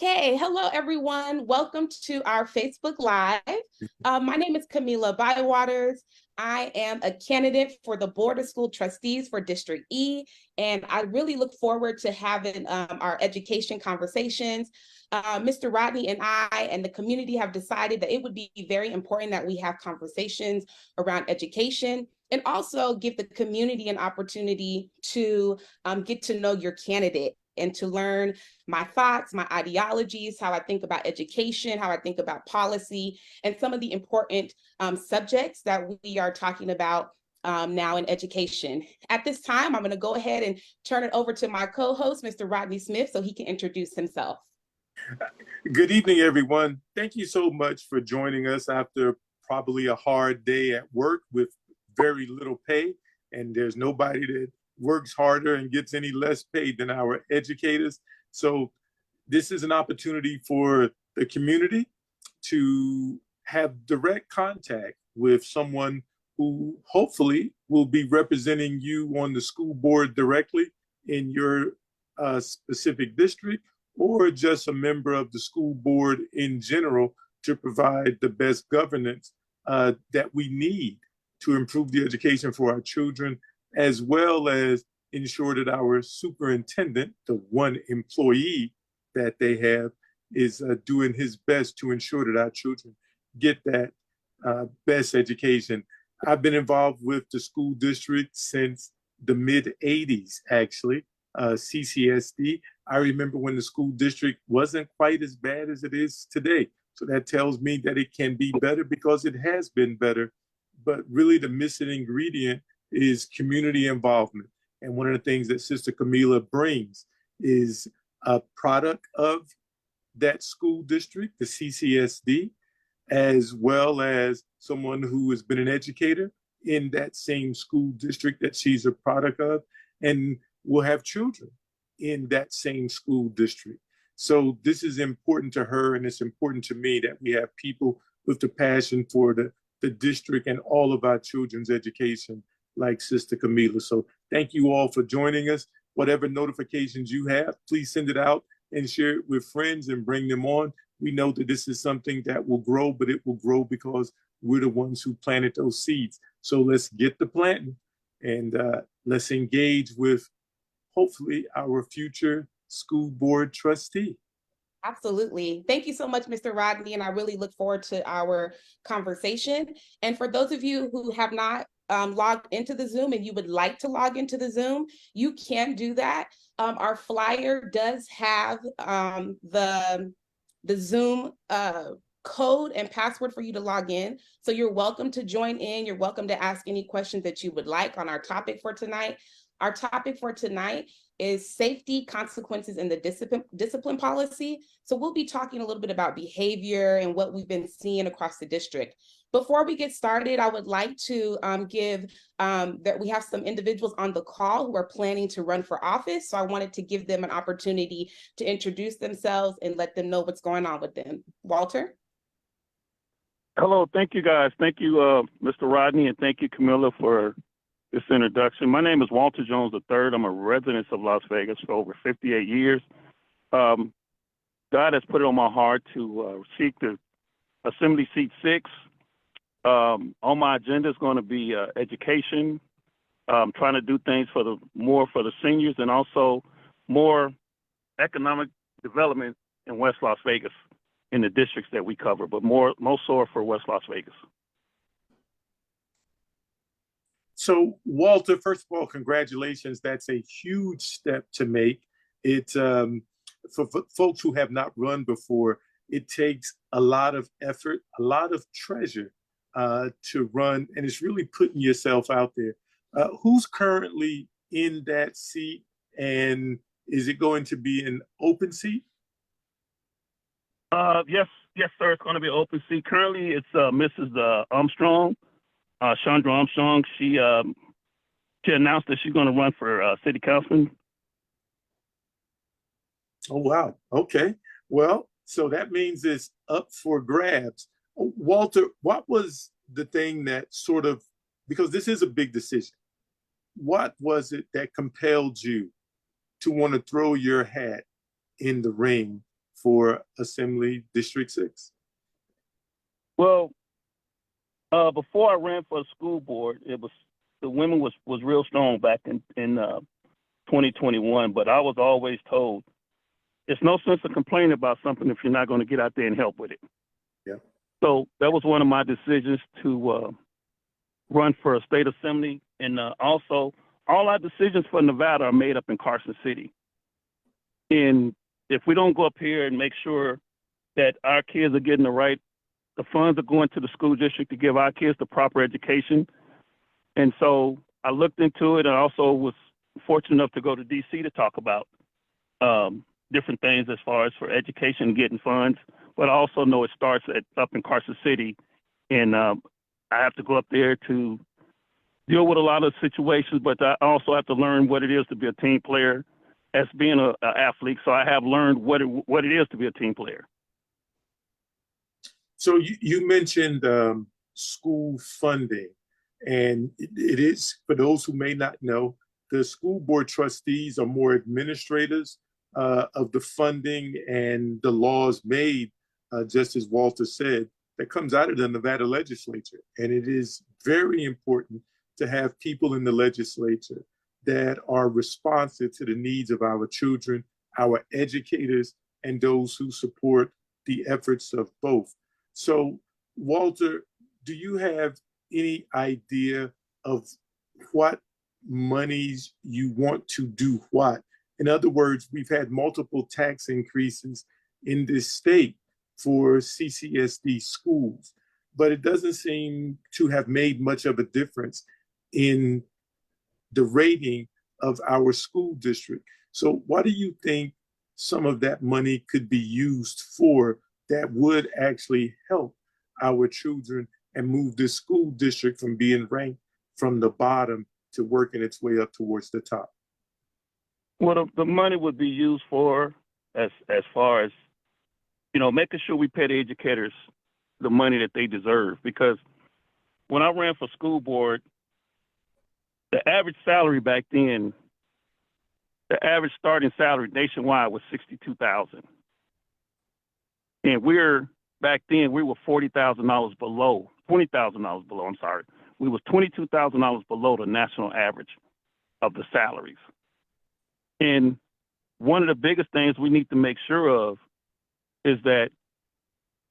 Okay, hello everyone. Welcome to our Facebook Live. My name is Kamilah Bywaters. I am a candidate for the Board of School Trustees for District E, and I really look forward to having our education conversations. Mr. Rodney and I and the community have decided that it would be very important that we have conversations around education and also give the community an opportunity to get to know your candidate and to learn my thoughts, my ideologies, how I think about education, how I think about policy, and some of the important subjects that we are talking about now in education. At this time, I'm going to go ahead and turn it over to my co-host, Mr. Rodney Smith, so he can introduce himself. Good evening, everyone. Thank you so much for joining us after probably a hard day at work with very little pay, and there's nobody that works harder and gets any less paid than our educators. So this is an opportunity for the community to have direct contact with someone who hopefully will be representing you on the school board directly in your specific district, or just a member of the school board in general to provide the best governance that we need to improve the education for our children, as well as ensure that our superintendent, the one employee that they have, is doing his best to ensure that our children get that best education. I've been involved with the school district since the mid 80s, actually, CCSD. I remember when the school district wasn't quite as bad as it is today. So that tells me that it can be better because it has been better. But really the missing ingredient is community involvement. And one of the things that Sister Kamilah brings is a product of that school district, the CCSD, as well as someone who has been an educator in that same school district that she's a product of, and will have children in that same school district. So this is important to her, and it's important to me that we have people with the passion for the district and all of our children's education, like Sister Kamilah. So thank you all for joining us. Whatever notifications you have, please send it out and share it with friends and bring them on. We know that this is something that will grow, but it will grow because we're the ones who planted those seeds. So let's get the planting, and let's engage with hopefully our future school board trustee. Absolutely. Thank you so much, Mr. Rodney, and I really look forward to our conversation. And for those of you who have not logged into the Zoom and you would like to log into the Zoom, you can do that. Our flyer does have the Zoom code and password for you to log in. So you're welcome to join in. You're welcome to ask any questions that you would like on our topic for tonight. Our topic for tonight is safety consequences in the discipline policy. So we'll be talking a little bit about behavior and what we've been seeing across the district. Before we get started, I would like to give that we have some individuals on the call who are planning to run for office. So I wanted to give them an opportunity to introduce themselves and let them know what's going on with them. Walter? Hello, thank you guys. Thank you, Mr. Rodney, and thank you, Kamilah, for this introduction. My name is Walter Jones III. I'm a resident of Las Vegas for over 58 years. God has put it on my heart to seek the Assembly Seat 6. On my agenda is going to be education, trying to do things more for the seniors, and also more economic development in West Las Vegas in the districts that we cover, but most so for West Las Vegas. So, Walter, first of all, congratulations. That's a huge step to make. It's for folks who have not run before, it takes a lot of effort, a lot of treasure to run, and it's really putting yourself out there. Who's currently in that seat, and is it going to be an open seat? Yes, sir. It's going to be an open seat. Currently, it's Mrs. Armstrong. Chandra Armstrong, she announced that she's going to run for city councilman. Oh, wow. Okay. Well, so that means it's up for grabs. Walter, what was the thing that sort of, because this is a big decision, what was it that compelled you to want to throw your hat in the ring for Assembly District 6? Well, before I ran for the school board, the women was real strong back in 2021. But I was always told it's no sense of complaining about something if you're not going to get out there and help with it. Yeah. So that was one of my decisions to run for a state assembly, and also all our decisions for Nevada are made up in Carson City. And if we don't go up here and make sure that our kids are getting the funds are going to the school district to give our kids the proper education. And so I looked into it, and also was fortunate enough to go to DC to talk about different things as far as for education and getting funds. But I also know it starts up in Carson City, and I have to go up there to deal with a lot of situations, but I also have to learn what it is to be a team player as being an athlete. So I have learned what it is to be a team player. So you mentioned school funding, and it is, for those who may not know, the school board trustees are more administrators of the funding and the laws made, just as Walter said, that comes out of the Nevada legislature. And it is very important to have people in the legislature that are responsive to the needs of our children, our educators, and those who support the efforts of both. So, Walter, do you have any idea of what monies you want to do what? In other words, we've had multiple tax increases in this state for CCSD schools, but it doesn't seem to have made much of a difference in the rating of our school district. So what do you think some of that money could be used for that would actually help our children and move this school district from being ranked from the bottom to working its way up towards the top? Well, the money would be used for as far as, making sure we pay the educators the money that they deserve. Because when I ran for school board, the average salary back then, the average starting salary nationwide was $62,000. And back then we were $40,000 below, $20,000 below, I'm sorry. We was $22,000 below the national average of the salaries. And one of the biggest things we need to make sure of is that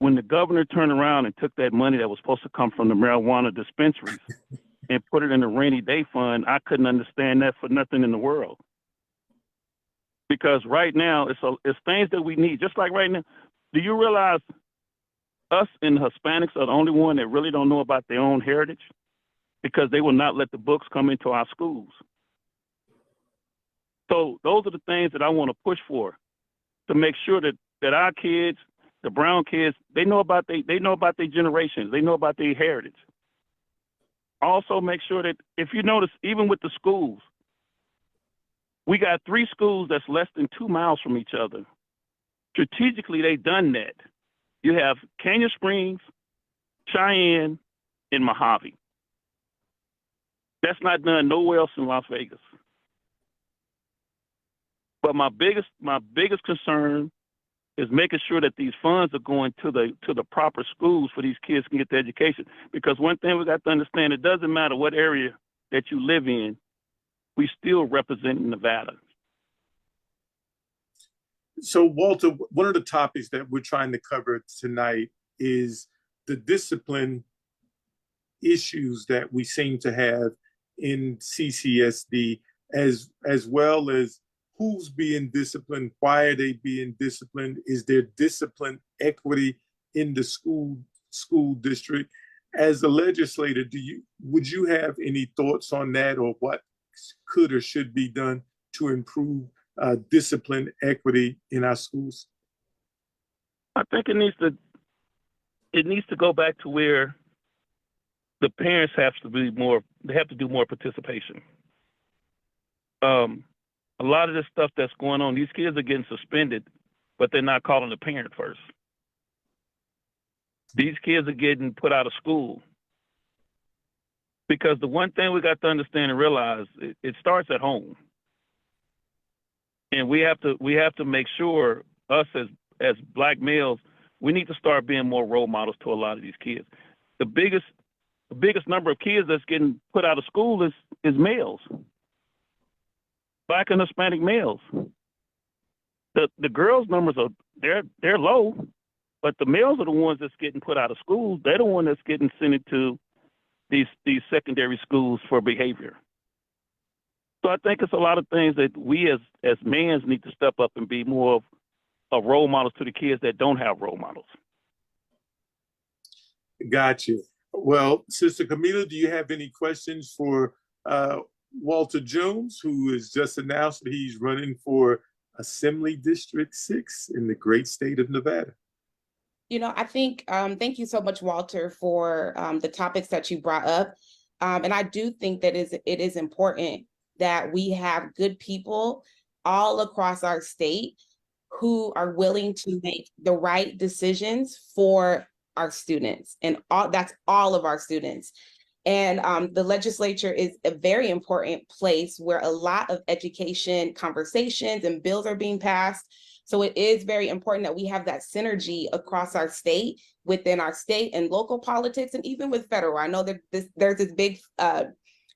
when the governor turned around and took that money that was supposed to come from the marijuana dispensaries and put it in the rainy day fund, I couldn't understand that for nothing in the world. Because right now, it's things that we need. Just like right now, do you realize us and Hispanics are the only one that really don't know about their own heritage? Because they will not let the books come into our schools. So those are the things that I want to push for, to make sure that our kids, the brown kids, they know about their generations, they know about their heritage. Also make sure that, if you notice, even with the schools, we got 3 schools that's less than 2 miles from each other. Strategically, they've done that. You have Canyon Springs, Cheyenne, and Mojave. That's not done nowhere else in Las Vegas. But my biggest concern is making sure that these funds are going to the proper schools for these kids can get the education. Because one thing we got to understand, it doesn't matter what area that you live in, we still represent Nevada. So, Walter, one of the topics that we're trying to cover tonight is the discipline issues that we seem to have in CCSD, as well as who's being disciplined, why are they being disciplined, is there discipline equity in the school district? As a legislator, would you have any thoughts on that, or what could or should be done to improve discipline equity in our schools? I think it needs to go back to where the parents have to do more participation. A lot of this stuff that's going on, these kids are getting suspended, but they're not calling the parent first. These kids are getting put out of school. Because the one thing we got to understand and realize, it starts at home. And we have to make sure, us as Black males, we need to start being more role models to a lot of these kids. The biggest number of kids that's getting put out of school is males, Black and Hispanic males. The girls' numbers they're low, but the males are the ones that's getting put out of school. They're the one that's getting sent into these secondary schools for behavior. So I think it's a lot of things that we as men need to step up and be more of role models to the kids that don't have role models. Got you. Well, Sister Kamilah, do you have any questions for Walter Jones, who has just announced that he's running for Assembly District 6 in the great state of Nevada? I think, thank you so much, Walter, for the topics that you brought up. And I do think that it is important that we have good people all across our state who are willing to make the right decisions for our students, and that's all of our students. And the legislature is a very important place where a lot of education conversations and bills are being passed. So it is very important that we have that synergy across our state, within our state and local politics, and even with federal. I know that there's this big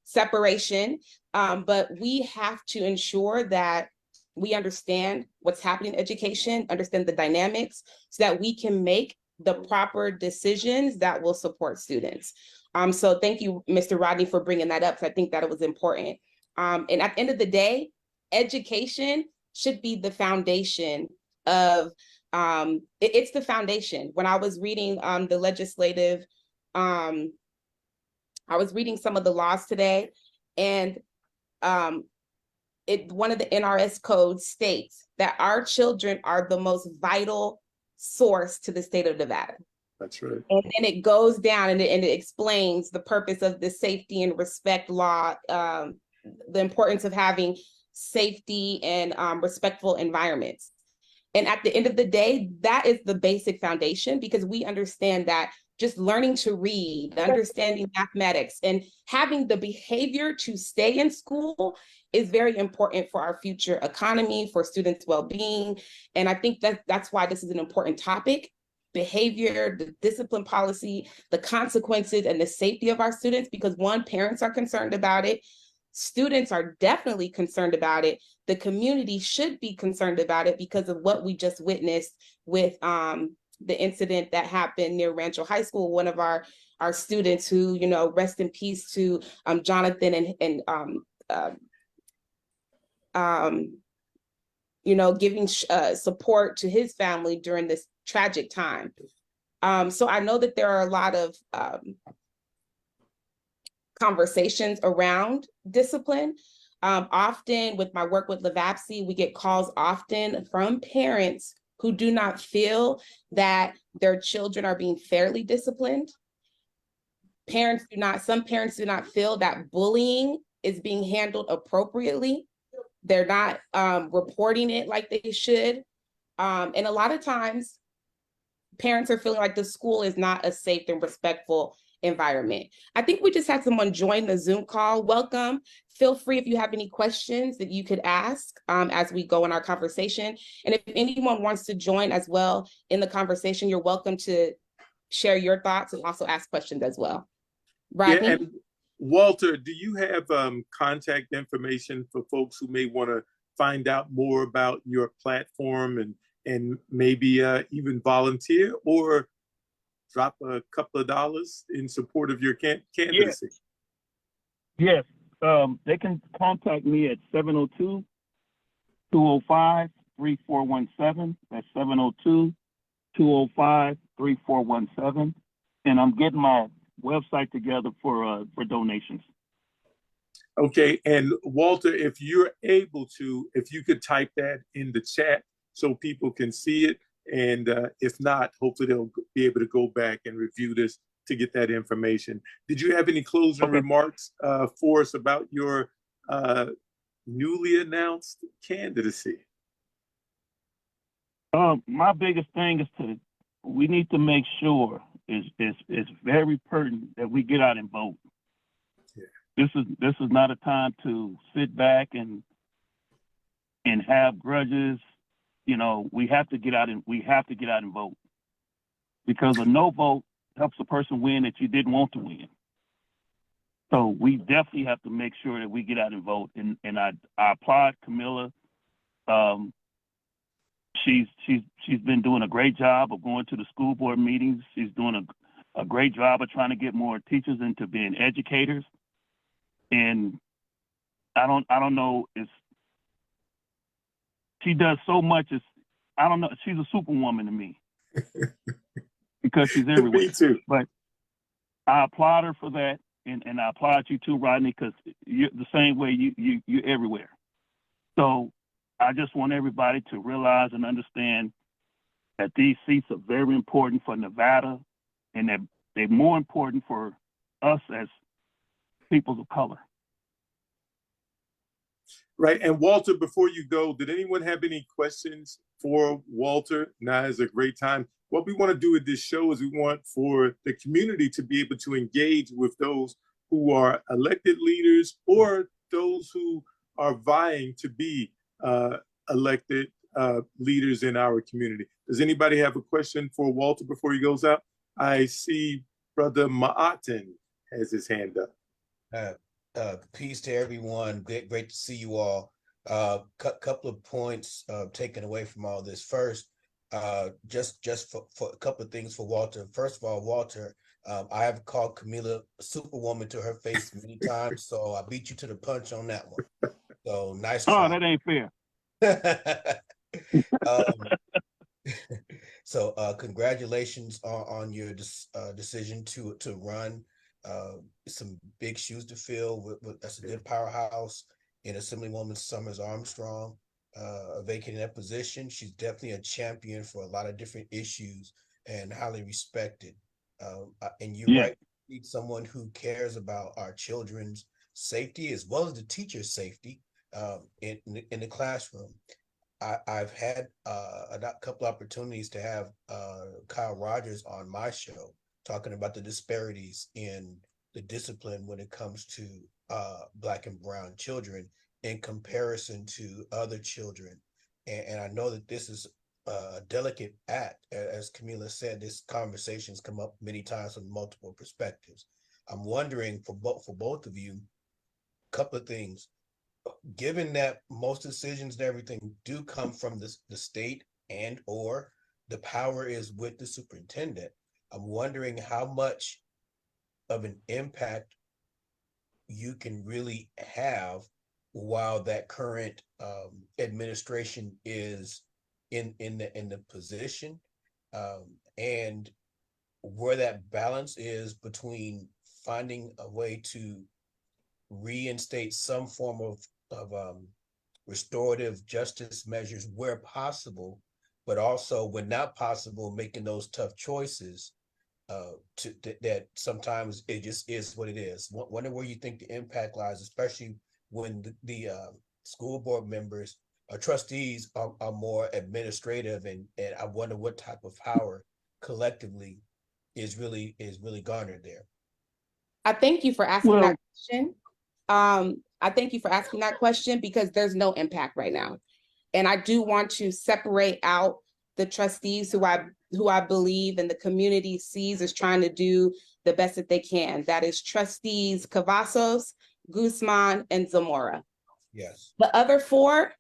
separation, but we have to ensure that we understand what's happening in education, understand the dynamics, so that we can make the proper decisions that will support students. So thank you, Mr. Rodney, for bringing that up, because I think that it was important. And at the end of the day, education should be the foundation of, it's the foundation. When I was reading the legislative, I was reading some of the laws today, and one of the NRS codes states that our children are the most vital source to the state of Nevada. That's right. And then it goes down and it explains the purpose of the safety and respect law, the importance of having safety and respectful environments. And at the end of the day, that is the basic foundation, because we understand that just learning to read, understanding mathematics, and having the behavior to stay in school is very important for our future economy, for students' well-being. And I think that's why this is an important topic. Behavior, the discipline policy, the consequences, and the safety of our students, because one, parents are concerned about it. Students are definitely concerned about it. The community should be concerned about it because of what we just witnessed with the incident that happened near Rancho High School. One of our students who, rest in peace to Jonathan, and giving support to his family during this tragic time. So I know that there are a lot of conversations around discipline. Often with my work with LAVAPSI, we get calls often from parents who do not feel that their children are being fairly disciplined. Some parents do not feel that bullying is being handled appropriately. They're not reporting it like they should. And a lot of times, parents are feeling like the school is not a safe and respectful environment. I think we just had someone join the Zoom call. Welcome. Feel free if you have any questions that you could ask as we go in our conversation. And if anyone wants to join as well in the conversation, you're welcome to share your thoughts and also ask questions as well. Rodney? Yeah, and Walter, do you have contact information for folks who may want to find out more about your platform and maybe even volunteer or drop a couple of dollars in support of your candidacy? Yes. They can contact me at 702-205-3417. That's 702-205-3417. And I'm getting my website together for donations. Okay, and Walter, if you're able to, if you could type that in the chat so people can see it, and if not, hopefully they'll be able to go back and review this to get that information. Did you have any closing remarks for us about your newly announced candidacy? My biggest thing is we need to make sure it's very pertinent that we get out and vote. Yeah. This is not a time to sit back and have grudges you know, we have to get out and vote, because a no vote helps a person win that you didn't want to win. So we definitely have to make sure that we get out and vote. And I applaud Kamilah. She's been doing a great job of going to the school board meetings. She's doing a great job of trying to get more teachers into being educators. And I don't know, she does so much. I don't know, she's a superwoman to me because she's everywhere. Me too. But I applaud her for that, and I applaud you too, Rodney, because you're the same way. You're everywhere. So I just want everybody to realize and understand that these seats are very important for Nevada, and that they're more important for us as people of color. Right. And Walter, before you go, did anyone have any questions for Walter? Now is a great time. What we want to do with this show is we want for the community to be able to engage with those who are elected leaders or those who are vying to be elected leaders in our community. Does anybody have a question for Walter before he goes out? I see Brother Ma'atin has his hand up. Peace to everyone. Great to see you all. Couple of points taken away from all this. First, just for a couple of things for Walter. First of all, Walter, I have called Kamilah Superwoman to her face many times, so I beat you to the punch on that one. So nice try. Oh, that ain't fair. So congratulations on your decision to run. Some big shoes to fill. That's a good powerhouse in Assemblywoman Summers Armstrong, vacating that position. She's definitely a champion for a lot of different issues and highly respected. And you're right, we need someone who cares about our children's safety as well as the teacher's safety in the classroom. I've had a couple opportunities to have Kyle Rogers on my show talking about the disparities in the discipline when it comes to Black and brown children in comparison to other children. And I know that this is a delicate act. As Kamilah said, this conversation's come up many times from multiple perspectives. I'm wondering for both of you, a couple of things. Given that most decisions and everything do come from the state and or the power is with the superintendent, I'm wondering how much of an impact you can really have while that current administration is in the position, and where that balance is between finding a way to reinstate some form of restorative justice measures where possible, but also when not possible, making those tough choices that sometimes it just is what it is. Wonder where you think the impact lies, especially when the school board members or trustees are more administrative, and I wonder what type of power collectively is really garnered there. I thank you for asking that question. I thank you for asking that question because there's no impact right now. And I do want to separate out the trustees who I believe and the community sees as trying to do the best that they can. That is trustees Cavazos, Guzman, and Zamora. Yes. The other four,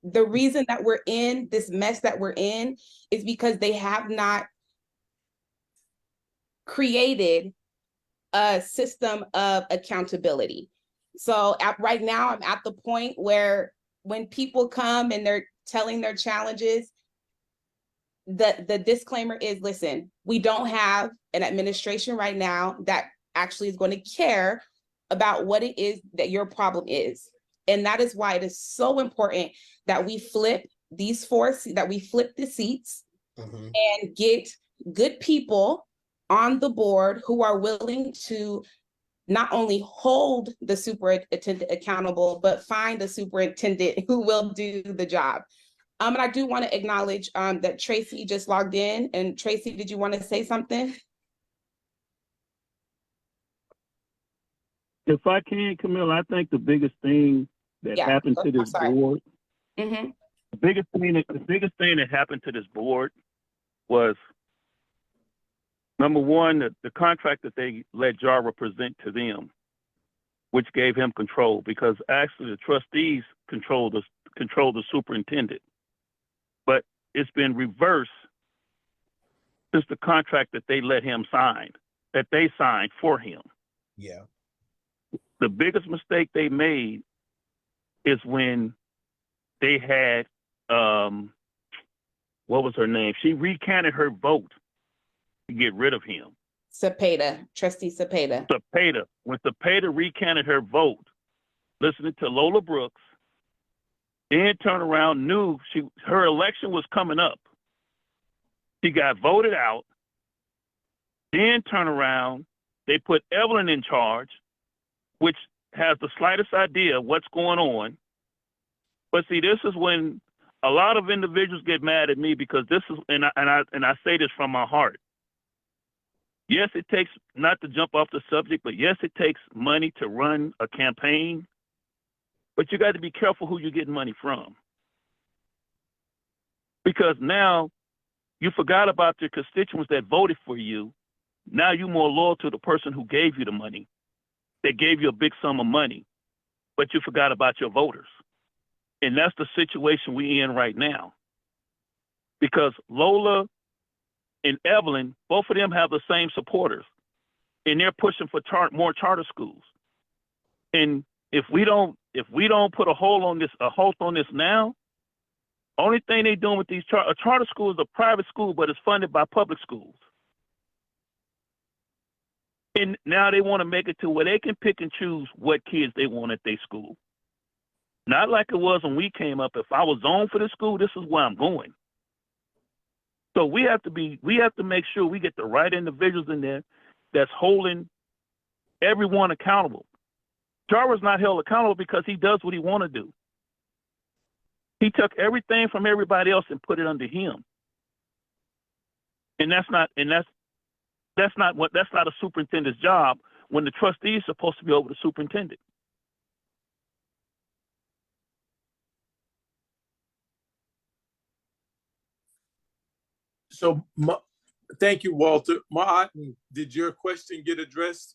the reason that we're in this mess that we're in is because they have not created a system of accountability. So right now I'm at the point where when people come and they're telling their challenges, the disclaimer is, listen, we don't have an administration right now that actually is going to care about what it is that your problem is. And that is why it is so important that we flip the seats and get good people on the board who are willing to not only hold the superintendent accountable, but find a superintendent who will do the job. And I do want to acknowledge that Tracy just logged in. And Tracy, did you want to say something? If I can, Kamilah, I think the biggest thing that happened to this board The biggest thing that happened to this board was, number one, the contract that they let Jara present to them, which gave him control, because actually the trustees control the superintendent. But it's been reversed since the contract that they let him sign, that they signed for him. Yeah. The biggest mistake they made is when they had, what was her name? She recanted her vote to get rid of him. Cepeda, Trustee Cepeda. When Cepeda recanted her vote, listening to Lola Brooks, then turned around, knew her election was coming up. She got voted out, then turned around, they put Evelyn in charge, which has the slightest idea what's going on. But see, this is when a lot of individuals get mad at me, because this is, and I say this from my heart. Yes, it takes, not to jump off the subject, but yes, it takes money to run a campaign, but you got to be careful who you're getting money from. Because now you forgot about your constituents that voted for you. Now you're more loyal to the person who gave you the money, that gave you a big sum of money, but you forgot about your voters. And that's the situation we're in right now. Because Lola and Evelyn, both of them have the same supporters, and they're pushing for more charter schools. And if we don't put a halt on this now, only thing they're doing with these a charter school is a private school, but it's funded by public schools. And now they want to make it to where they can pick and choose what kids they want at their school. Not like it was when we came up. If I was zoned for this school, this is where I'm going. So we have to make sure we get the right individuals in there that's holding everyone accountable. Jarvis not held accountable because he does what he want to do. He took everything from everybody else and put it under him. And that's not a superintendent's job, when the trustee is supposed to be over the superintendent. So, thank you, Walter. Martin, did your question get addressed?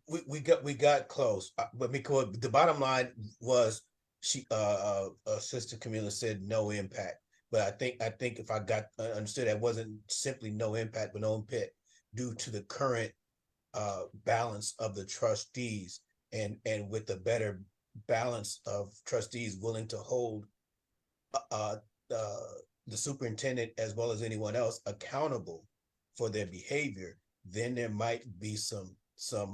We got close, but because the bottom line was, Sister Kamilah said no impact. But I think if I got understood, that wasn't simply no impact, but no impact due to the current balance of the trustees, and with the better balance of trustees willing to hold the superintendent as well as anyone else accountable for their behavior, then there might be some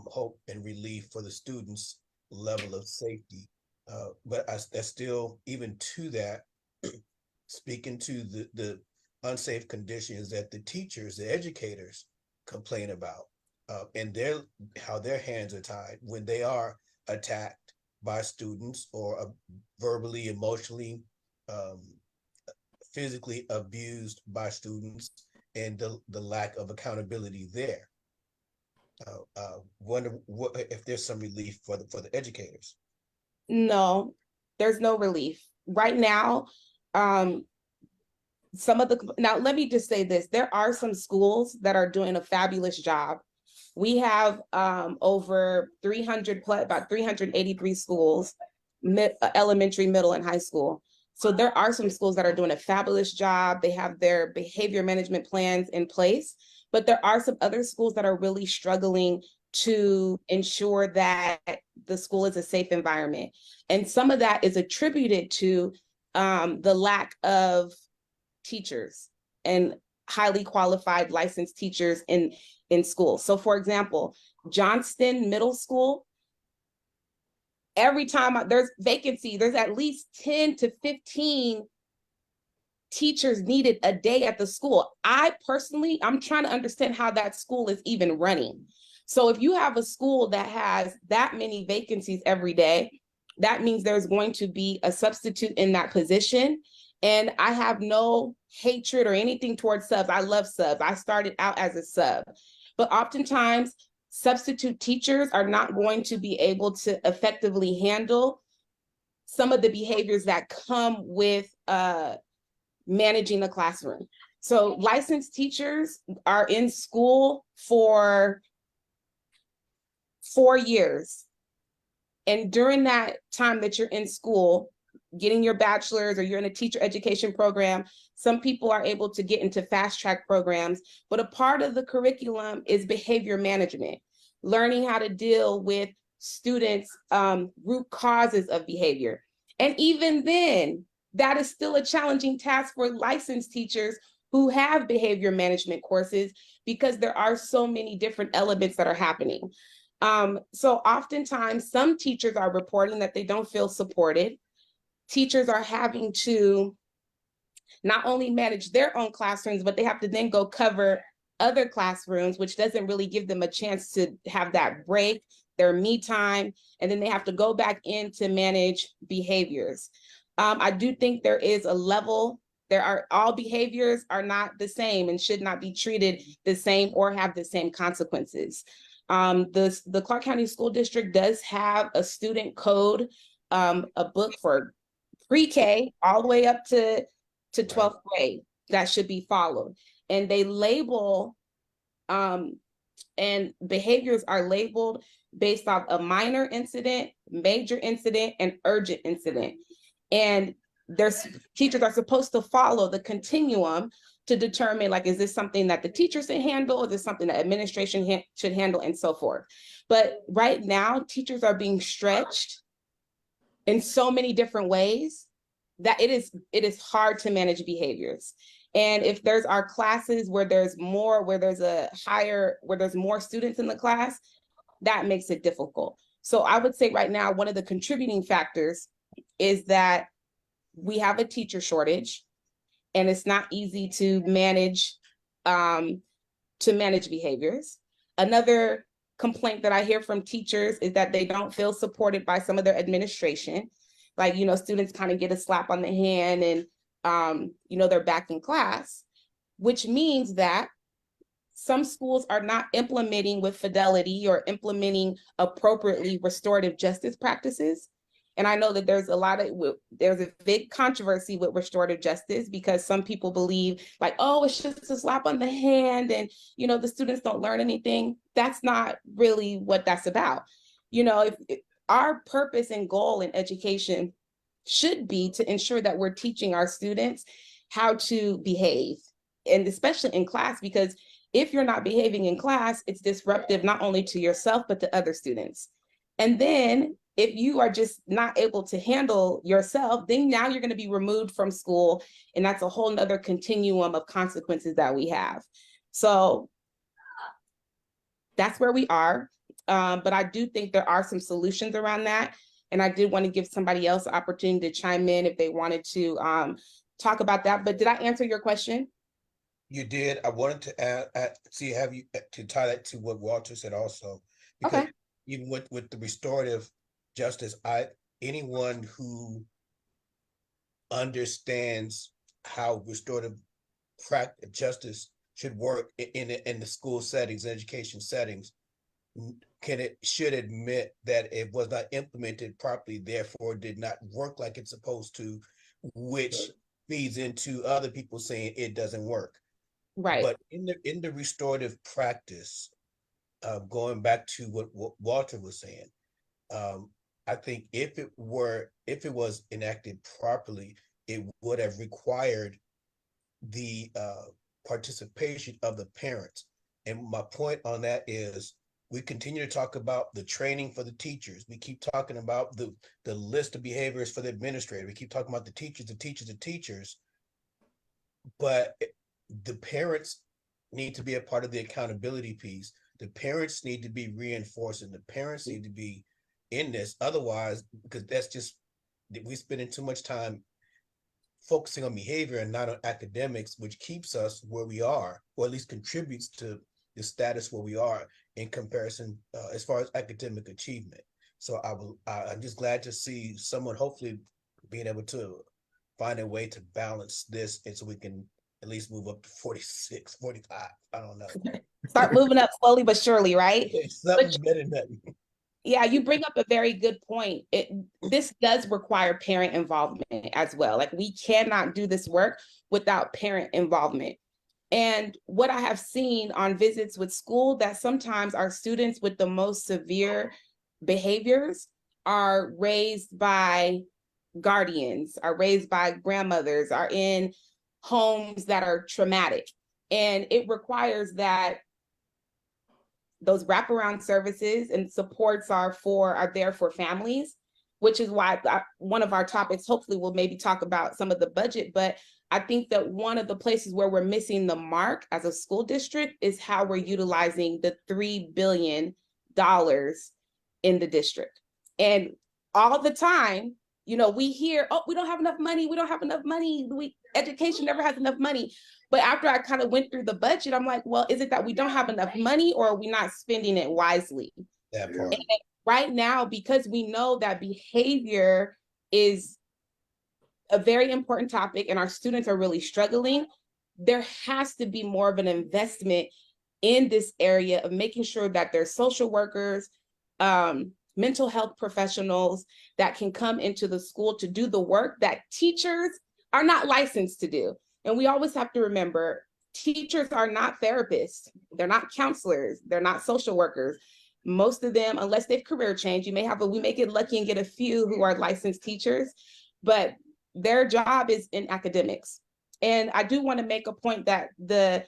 hope and relief for the students' level of safety. But that's still, even to that, speaking to the unsafe conditions that the teachers, the educators complain about, and how their hands are tied when they are attacked by students or verbally, emotionally, physically abused by students, and the lack of accountability there. Wonder if there's some relief for the educators. No, there's no relief right now. Now let me just say this: there are some schools that are doing a fabulous job. We have over 300 plus, about 383 schools, elementary, middle, and high school. So there are some schools that are doing a fabulous job. They have their behavior management plans in place, but there are some other schools that are really struggling to ensure that the school is a safe environment. And some of that is attributed to the lack of teachers and highly qualified licensed teachers in school. So for example, Johnston Middle School, every time there's vacancy, there's at least 10 to 15 teachers needed a day at the school. I'm trying to understand how that school is even running. So if you have a school that has that many vacancies every day, that means there's going to be a substitute in that position. And I have no hatred or anything towards subs. I love subs. I started out as a sub. But oftentimes, substitute teachers are not going to be able to effectively handle some of the behaviors that come with managing a classroom. So licensed teachers are in school for 4 years. And during that time that you're in school, getting your bachelor's or you're in a teacher education program, some people are able to get into fast track programs, but a part of the curriculum is behavior management, learning how to deal with students' root causes of behavior. And even then, that is still a challenging task for licensed teachers who have behavior management courses, because there are so many different elements that are happening. So oftentimes some teachers are reporting that they don't feel supported. Teachers are having to not only manage their own classrooms, but they have to then go cover other classrooms, which doesn't really give them a chance to have that break, their me time, and then they have to go back in to manage behaviors. I do think there is a level. All behaviors are not the same and should not be treated the same or have the same consequences. The Clark County School District does have a student code, a book for pre-K all the way up to 12th grade that should be followed. And they label, and behaviors are labeled based off a minor incident, major incident, and urgent incident. And teachers are supposed to follow the continuum to determine, like, is this something that the teachers should handle? Is this something that administration should handle, and so forth. But right now, teachers are being stretched in so many different ways that it is hard to manage behaviors. And if there's our classes where there's more students in the class, that makes it difficult. So I would say right now, one of the contributing factors is that we have a teacher shortage, and it's not easy to manage behaviors. Another complaint that I hear from teachers is that they don't feel supported by some of their administration. Like, students kind of get a slap on the hand and, they're back in class, which means that some schools are not implementing with fidelity or implementing appropriately restorative justice practices. And I know that there's a big controversy with restorative justice, because some people believe like, oh, it's just a slap on the hand and, the students don't learn anything. That's not really what that's about. If our purpose and goal in education should be to ensure that we're teaching our students how to behave, and especially in class, because if you're not behaving in class, it's disruptive not only to yourself, but to other students. And then if you are just not able to handle yourself, then now you're going to be removed from school. And that's a whole nother continuum of consequences that we have. So that's where we are. But I do think there are some solutions around that. And I did want to give somebody else an opportunity to chime in if they wanted to talk about that. But did I answer your question? You did. I wanted to have you to tie that to what Walter said also, because Okay. even with the restorative justice, anyone who understands how restorative justice should work in the school settings, education settings, should admit that it was not implemented properly, therefore did not work like it's supposed to, which feeds into other people saying it doesn't work. Right. But in the restorative practice, going back to what Walter was saying, I think if it was enacted properly, it would have required the participation of the parents. And my point on that is, we continue to talk about the training for the teachers. We keep talking about the list of behaviors for the administrator. We keep talking about the teachers, but the parents need to be a part of the accountability piece. The parents need to be reinforced, and the parents need to be in this. Otherwise, because we're spending too much time focusing on behavior and not on academics, which keeps us where we are, or at least contributes to the status where we are in comparison as far as academic achievement. So I'm just glad to see someone hopefully being able to find a way to balance this, and so we can at least move up to 46, 45. I don't know. Start moving up slowly but surely, right? Something better than nothing. Yeah, you bring up a very good point. This does require parent involvement as well. Like, we cannot do this work without parent involvement. And what I have seen on visits with school, that sometimes our students with the most severe behaviors are raised by guardians, are raised by grandmothers, are in homes that are traumatic. And it requires that those wraparound services and supports are there for families, which is why one of our topics, hopefully we'll maybe talk about some of the budget, but I think that one of the places where we're missing the mark as a school district is how we're utilizing the $3 billion in the district. And all the time, we hear, oh, we don't have enough money. We don't have enough money. Education never has enough money. But after I kind of went through the budget, I'm like, well, is it that we don't have enough money, or are we not spending it wisely? That part. And right now, because we know that behavior is a very important topic and our students are really struggling, there has to be more of an investment in this area of making sure that there's social workers, mental health professionals that can come into the school to do the work that teachers are not licensed to do. And we always have to remember, teachers are not therapists. They're not counselors. They're not social workers. Most of them, unless they've career changed, we may get lucky and get a few who are licensed teachers, but their job is in academics. And I do want to make a point that the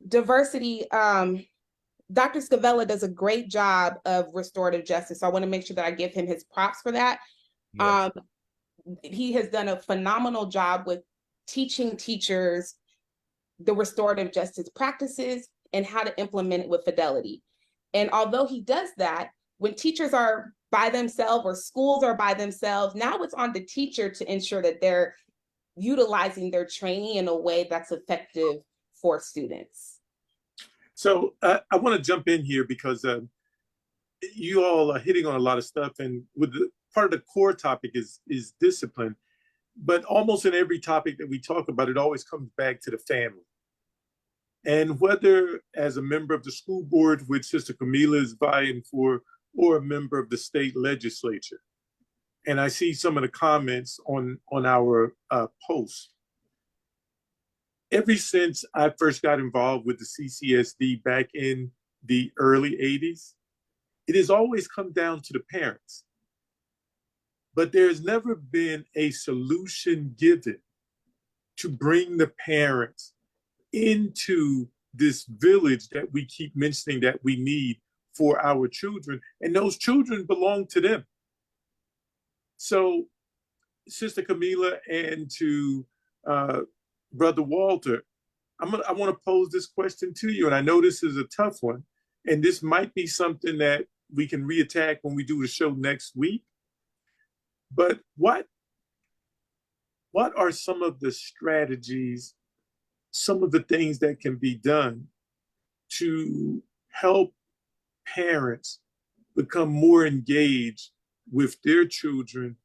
diversity, Dr. Scavella does a great job of restorative justice. So I want to make sure that I give him his props for that. Yeah. He has done a phenomenal job with teaching teachers the restorative justice practices and how to implement it with fidelity. And although he does that, when teachers are by themselves or schools are by themselves, now it's on the teacher to ensure that they're utilizing their training in a way that's effective for students. So I want to jump in here because you all are hitting on a lot of stuff, and with part of the core topic is discipline. But almost in every topic that we talk about, it always comes back to the family. And whether as a member of the school board, which Sister Kamilah is vying for, or a member of the state legislature. And I see some of the comments on our posts. Ever since I first got involved with the CCSD back in the early 80s, it has always come down to the parents. But there's never been a solution given to bring the parents into this village that we keep mentioning that we need for our children, and those children belong to them. So, Sister Kamilah, and to Brother Walter, I want to pose this question to you, and I know this is a tough one, and this might be something that we can reattack when we do the show next week. But what are some of the strategies, some of the things that can be done to help parents become more engaged with their children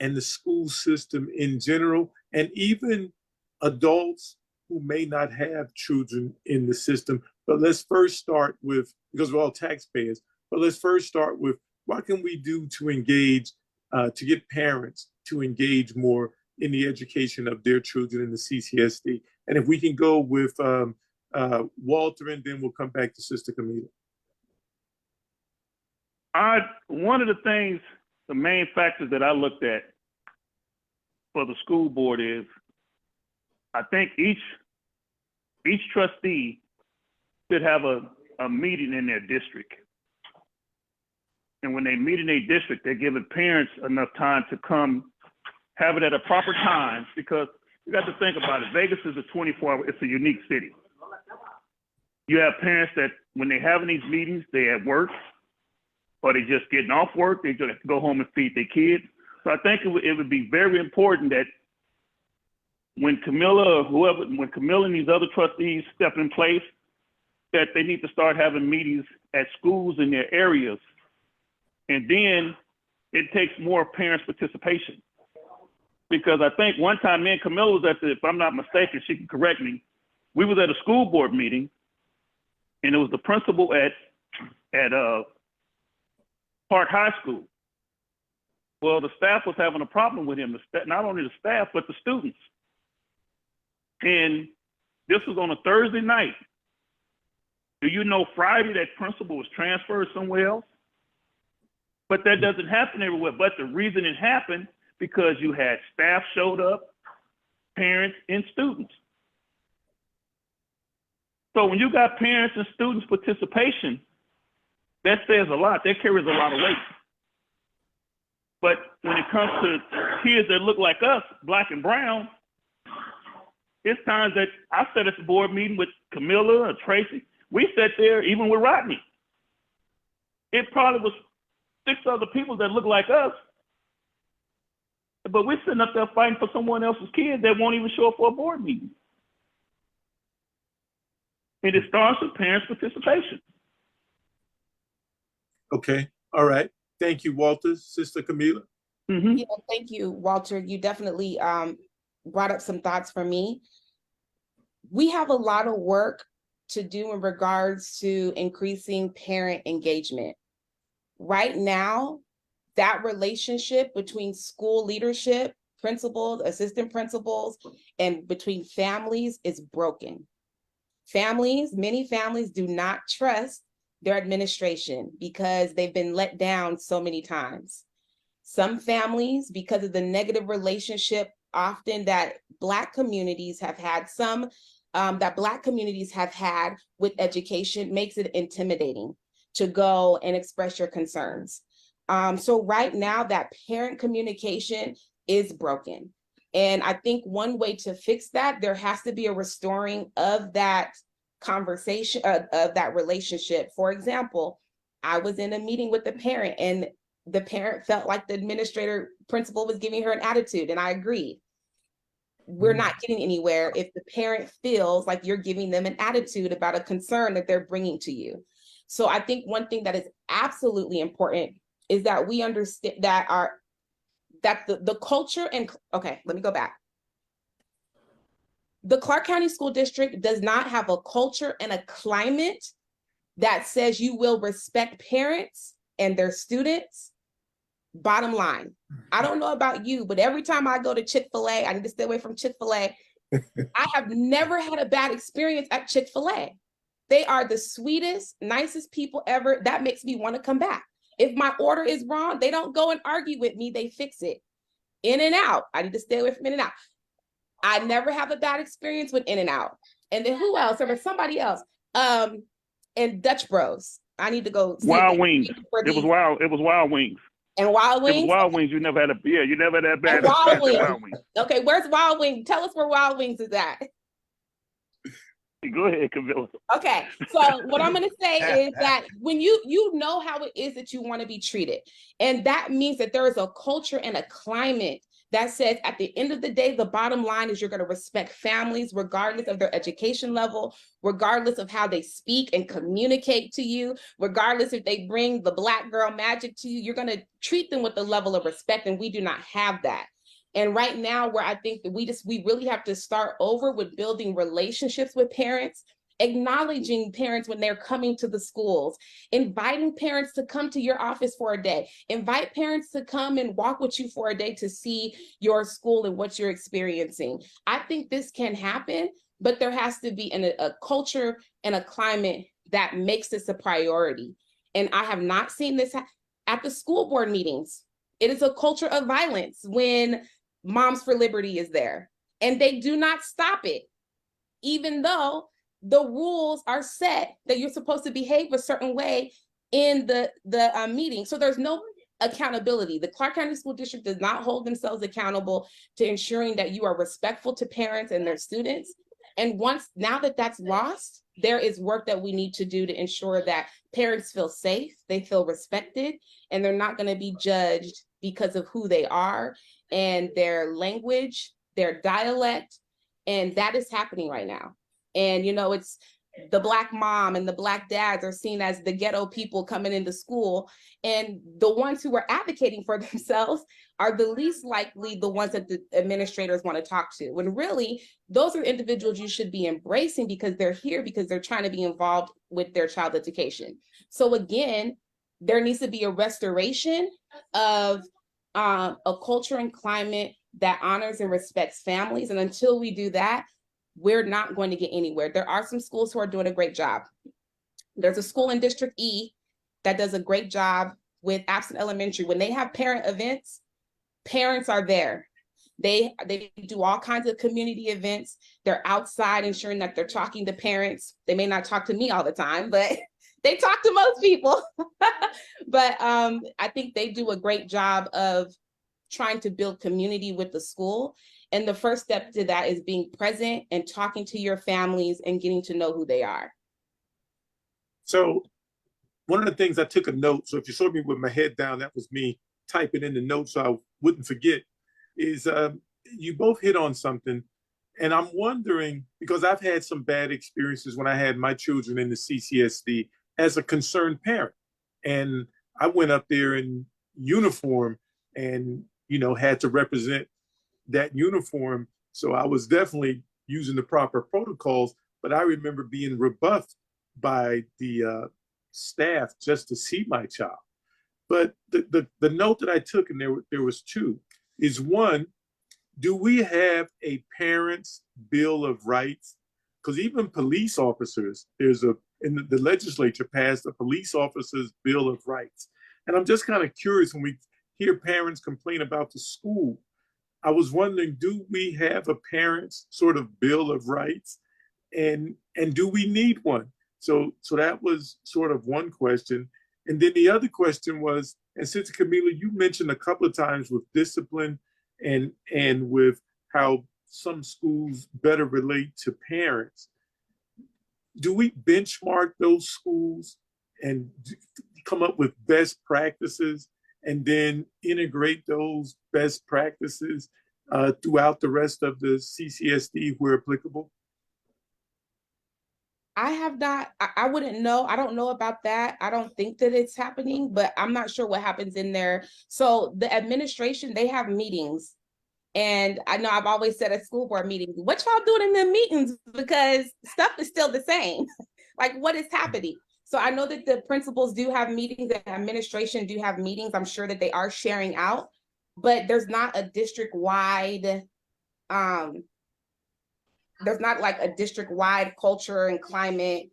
and the school system in general, and even adults who may not have children in the system? But let's first start with, because we're all taxpayers, but let's first start with what can we do to engage, to get parents to engage more in the education of their children in the CCSD? And if we can go with Walter, and then we'll come back to Sister Kamilah. One of the things, the main factors that I looked at for the school board is, I think each trustee should have a meeting in their district. And when they meet in their district, they're giving parents enough time to come, have it at a proper time, because you got to think about it. Vegas is a 24-hour, it's a unique city. You have parents that when they're having these meetings, they're at work, or they just getting off work, they just have to go home and feed their kids. So I think it would be very important that when Kamilah or whoever, when Kamilah and these other trustees step in place, that they need to start having meetings at schools in their areas. And then it takes more parents' participation. Because I think one time me and Kamilah was if I'm not mistaken, she can correct me, we was at a school board meeting, and it was the principal at Park High School. Well, the staff was having a problem with him, not only the staff, but the students. And this was on a Thursday night. Do you know Friday that principal was transferred somewhere else? But that doesn't happen everywhere. But the reason it happened, because you had staff showed up, parents, and students. So when you got parents and students participation, that says a lot. That carries a lot of weight. But when it comes to kids that look like us, black and brown, it's times that I sat at the board meeting with Kamilah or Tracy. We sat there even with Rodney. It probably was 6 other people that look like us, but we're sitting up there fighting for someone else's kid that won't even show up for a board meeting. And it starts with parents' participation. Okay, all right. Thank you, Walter. Sister Kamilah. Mm-hmm. Yeah, thank you, Walter. You definitely brought up some thoughts for me. We have a lot of work to do in regards to increasing parent engagement. Right now, that relationship between school leadership, principals, assistant principals, and between families is broken. Many families do not trust their administration because they've been let down so many times. Some families, because of the negative relationship often that Black communities have had, with education, makes it intimidating to go and express your concerns. So right now, that parent communication is broken. And I think one way to fix that, there has to be a restoring of that conversation, of that relationship. For example, I was in a meeting with the parent and the parent felt like the administrator principal was giving her an attitude, and I agreed. We're not getting anywhere if the parent feels like you're giving them an attitude about a concern that they're bringing to you. So I think one thing that is absolutely important is that we understand that the culture and, okay, let me go back. The Clark County School District does not have a culture and a climate that says you will respect parents and their students. Bottom line, I don't know about you, but every time I go to Chick-fil-A, I need to stay away from Chick-fil-A. I have never had a bad experience at Chick-fil-A. They are the sweetest, nicest people ever. That makes me want to come back. If my order is wrong, they don't go and argue with me, they fix it. In-N-Out, I need to stay away from In-N-Out. I never have a bad experience with In-N-Out. And then who else? There was somebody else. And Dutch Bros. I need to go. Wild Wings. It was Wild Wings. And Wild Wings? It was Wild Wings. You never had that bad Wild Wings. Wild Wings. Okay, where's Wild Wings? Tell us where Wild Wings is at. Go ahead, Kamilah. Okay, so what I'm going to say is that when you know how it is that you want to be treated, and that means that there is a culture and a climate that says at the end of the day, the bottom line is you're going to respect families regardless of their education level, regardless of how they speak and communicate to you, regardless if they bring the Black girl magic to you, you're going to treat them with the level of respect, and we do not have that. And right now, where I think that we really have to start over with building relationships with parents, acknowledging parents when they're coming to the schools, inviting parents to come to your office for a day, invite parents to come and walk with you for a day to see your school and what you're experiencing. I think this can happen, but there has to be a culture and a climate that makes this a priority. And I have not seen this at the school board meetings. It is a culture of violence when Moms for Liberty is there, and they do not stop it, even though the rules are set that you're supposed to behave a certain way in the meeting. So there's no accountability. The Clark County School District does not hold themselves accountable to ensuring that you are respectful to parents and their students. And now that that's lost, there is work that we need to do to ensure that parents feel safe, they feel respected, and they're not going to be judged because of who they are and their language, their dialect, and that is happening right now. And, it's the Black mom and the Black dads are seen as the ghetto people coming into school. And the ones who are advocating for themselves are the least likely the ones that the administrators want to talk to. When really, those are individuals you should be embracing because they're here because they're trying to be involved with their child's education. So again, there needs to be a restoration of a culture and climate that honors and respects families. And until we do that, we're not going to get anywhere. There are some schools who are doing a great job. There's a school in District E that does a great job with Absent Elementary. When they have parent events, parents are there. They do all kinds of community events. They're outside ensuring that they're talking to parents. They may not talk to me all the time, but they talk to most people. But I think they do a great job of trying to build community with the school. And the first step to that is being present and talking to your families and getting to know who they are. So one of the things I took a note, so if you saw me with my head down, that was me typing in the notes so I wouldn't forget, is you both hit on something. And I'm wondering, because I've had some bad experiences when I had my children in the CCSD as a concerned parent. And I went up there in uniform and, you know, had to represent that uniform. So I was definitely using the proper protocols, but I remember being rebuffed by the staff just to see my child. But the note that I took, and there was two, is one, do we have a parent's bill of rights? Because even police officers, in the legislature passed a police officer's bill of rights. And I'm just kind of curious, when we hear parents complain about the school, I was wondering, do we have a parent's sort of bill of rights? And do we need one? So that was sort of one question. And then the other question was, and since Kamilah, you mentioned a couple of times with discipline and with how some schools better relate to parents, do we benchmark those schools and come up with best practices and then integrate those best practices throughout the rest of the CCSD where applicable? I have not, I wouldn't know. I don't know about that. I don't think that it's happening, but I'm not sure what happens in there. So the administration, they have meetings. And I know I've always said at school board meetings, what y'all doing in the meetings? Because stuff is still the same. Like, what is happening? So I know that the principals do have meetings, and administration do have meetings. I'm sure that they are sharing out, but there's not a district-wide, there's not like a district-wide culture and climate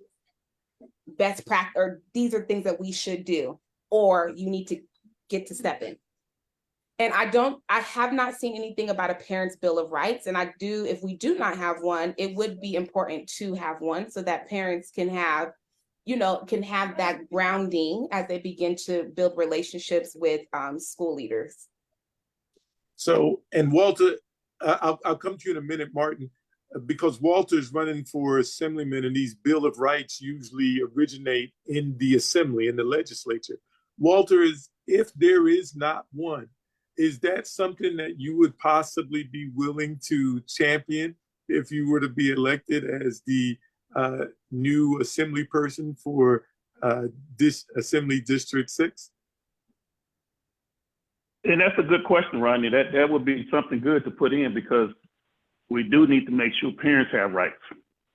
best practice, or these are things that we should do, or you need to get to step in. And I have not seen anything about a parent's bill of rights. And if we do not have one, it would be important to have one so that parents can have, can have that grounding as they begin to build relationships with school leaders. So, and Walter, I'll come to you in a minute, Martin, because Walter's running for assemblyman, and these Bill of Rights usually originate in the assembly, in the legislature. Walter, if there is not one, is that something that you would possibly be willing to champion if you were to be elected as the new assembly person for this Assembly District 6? And that's a good question, Rodney. That would be something good to put in, because we do need to make sure parents have rights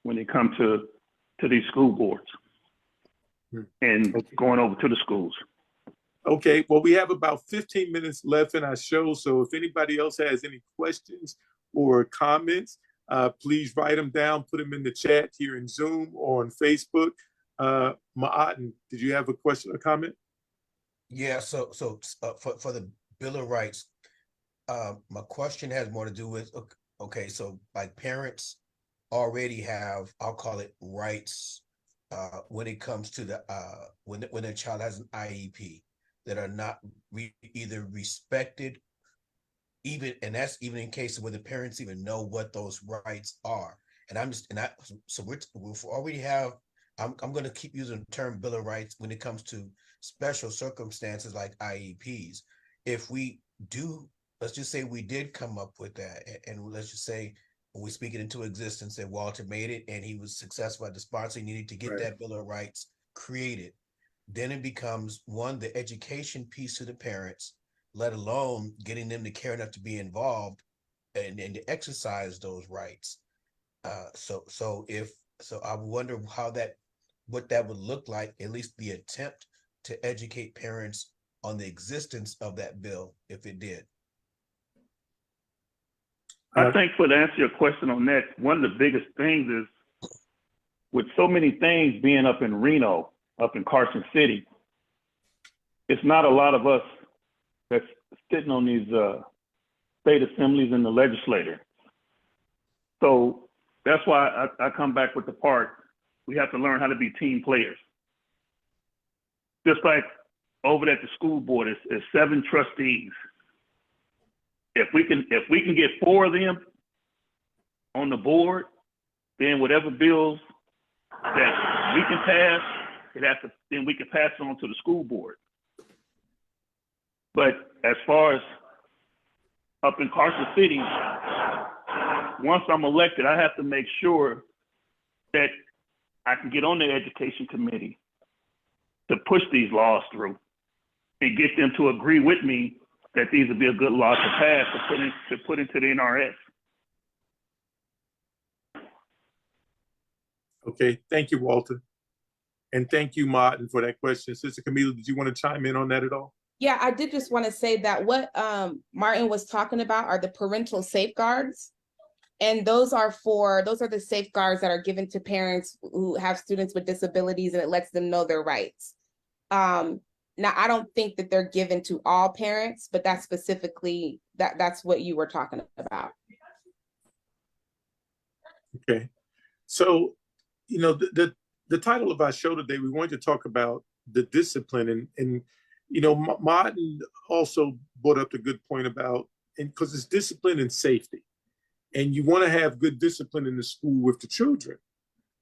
when they come to these school boards and going over to the schools. Okay, well, we have about 15 minutes left in our show. So if anybody else has any questions or comments, please write them down, put them in the chat here in Zoom or on Facebook. Ma'atin, did you have a question or comment? Yeah, so for the Bill of Rights, my question has more to do with, okay, so like parents already have, I'll call it rights when it comes to the when a child has an IEP that are not either respected, and that's even in cases where the parents even know what those rights are. And so we already have, I'm going to keep using the term Bill of Rights when it comes to special circumstances like IEPs. If we do, let's just say we did come up with that, and let's just say when we speak it into existence that Walter made it and he was successful at the sponsor, he needed to get that Bill of Rights created. Then it becomes, one, the education piece to the parents, let alone getting them to care enough to be involved and to exercise those rights. So I wonder what that would look like, at least the attempt to educate parents on the existence of that bill if it did? I think for to answer your question on that, one of the biggest things is with so many things being up in Reno, up in Carson City, it's not a lot of us that's sitting on these state assemblies and the legislature. So that's why I come back with the part, we have to learn how to be team players. Just like over at the school board, it's 7 trustees. If we can get 4 of them on the board, then whatever bills that we can pass, then we can pass it on to the school board. But as far as up in Carson City, once I'm elected, I have to make sure that I can get on the education committee to push these laws through and get them to agree with me that these would be a good law to pass to put into the NRS. Okay, thank you, Walter. And thank you, Martin, for that question. Sister Kamilah, did you want to chime in on that at all? Yeah, I did just want to say that what Martin was talking about are the parental safeguards. And those are the safeguards that are given to parents who have students with disabilities, and it lets them know their rights. Now, I don't think that they're given to all parents, but that's specifically, that's what you were talking about. Okay. So, you know, the title of our show today, we wanted to talk about the discipline, and you know, Martin also brought up the good point about, and because it's discipline and safety. And you want to have good discipline in the school with the children,